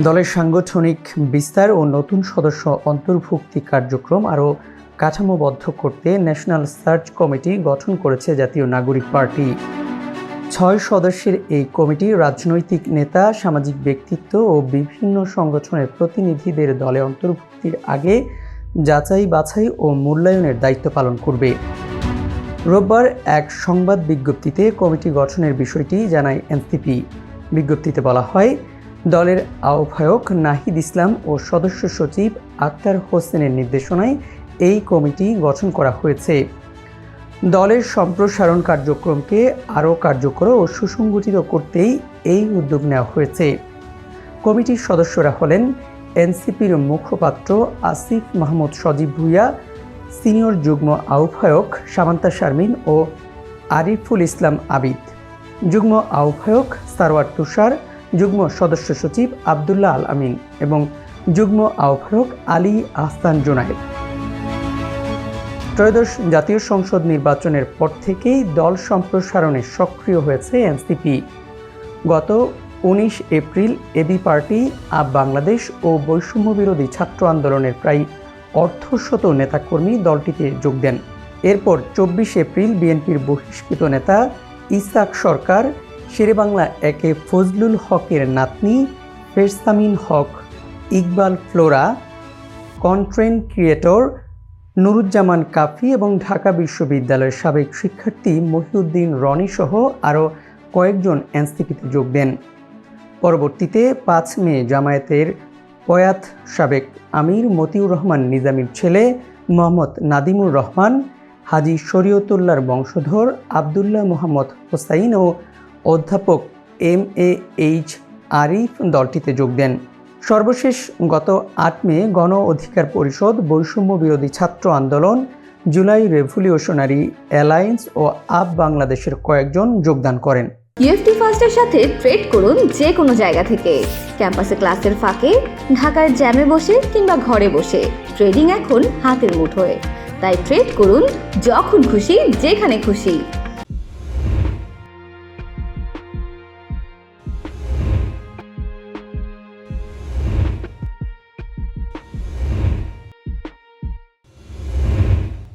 দলের সাংগঠনিক বিস্তার ও নতুন সদস্য অন্তর্ভুক্তি কার্যক্রম আরও কাঠামোবদ্ধ করতে ন্যাশনাল সার্চ কমিটি গঠন করেছে জাতীয় নাগরিক পার্টি। 6 সদস্যের এই কমিটি রাজনৈতিক নেতা, সামাজিক ব্যক্তিত্ব ও বিভিন্ন সংগঠনের প্রতিনিধিদের দলে অন্তর্ভুক্তির আগে যাচাই বাছাই ও মূল্যায়নের দায়িত্ব পালন করবে। রোববার এক সংবাদ বিজ্ঞপ্তিতে কমিটি গঠনের বিষয়টি জানায় এনসিপি। বিজ্ঞপ্তিতে বলা হয়, দলের আহ্বায়ক নাহিদ ইসলাম ও সদস্য সচিব আক্তার হোসেনের নির্দেশনায় এই কমিটি গঠন করা হয়েছে। দলের সম্প্রসারণ কার্যক্রমকে আরও কার্যকর ও সুসংগঠিত করতেই এই উদ্যোগ নেওয়া হয়েছে। কমিটির সদস্যরা হলেন এনসিপির মুখপাত্র আসিফ মাহমুদ সজীব ভুঁইয়া, সিনিয়র যুগ্ম আহ্বায়ক সামান্তা শারমিন ও আরিফুল ইসলাম আবিদ, যুগ্ম আহ্বায়ক সারওয়ার তুষার, যুগ্ম সদস্য সচিব আবদুল্লাহ আল আমিন এবং যুগ্ম আহ্বায়ক আলী আহসান জুনায়েদ। ত্রয়োদশ জাতীয় সংসদ নির্বাচনের পর থেকেই দল সম্প্রসারণে সক্রিয় হয়েছে এনসিপি। গত 19 এপ্রিল এবি পার্টি, আপ বাংলাদেশ ও বৈষম্যবিরোধী ছাত্র আন্দোলনের প্রায় অর্ধশত নেতাকর্মী দলটিতে যোগ দেন। এরপর 24 এপ্রিল বিএনপির বহিষ্কৃত নেতা ইসাক সরকার, শেরেবাংলা একে ফজলুল হকের নাতনি ফেরসামিন হক, ইকবাল ফ্লোরা, কন্টেন্ট ক্রিয়েটর নুরুজ্জামান কাফি এবং ঢাকা বিশ্ববিদ্যালয়ের সাবেক শিক্ষার্থী মহিউদ্দিন রনি সহ আরও কয়েকজন এনসিপিতে যোগ দেন। পরবর্তীতে 5 মে জামায়াতের প্রয়াত সাবেক আমির মতিউর রহমান নিজামীর ছেলে মোহাম্মদ নাদিমুর রহমান, হাজী শরীয়তুল্লাহর বংশধর আবদুল্লাহ মোহাম্মদ হোসাইন ও অধ্যাপক MAH আরিফ দলটিতে যোগ দেন। সর্বশেষ গত 8 মে গণ অধিকার পরিষদ, বৈষম্য বিরোধী ছাত্র আন্দোলন, জুলাই রেভলিউশনারি অ্যালায়েন্স ও আপ বাংলাদেশের কয়েকজন যোগদান করেন। ইউএফটি ফার্স্টের সাথে ট্রেড করুন যে কোনো জায়গা থেকে। ক্যাম্পাসে ক্লাসের ফাঁকে, ঢাকার জ্যামে বসে কিংবা ঘরে বসে, ট্রেডিং এখন হাতের মুঠোয়। তাই ট্রেড করুন যখন খুশি, যেখানে খুশি।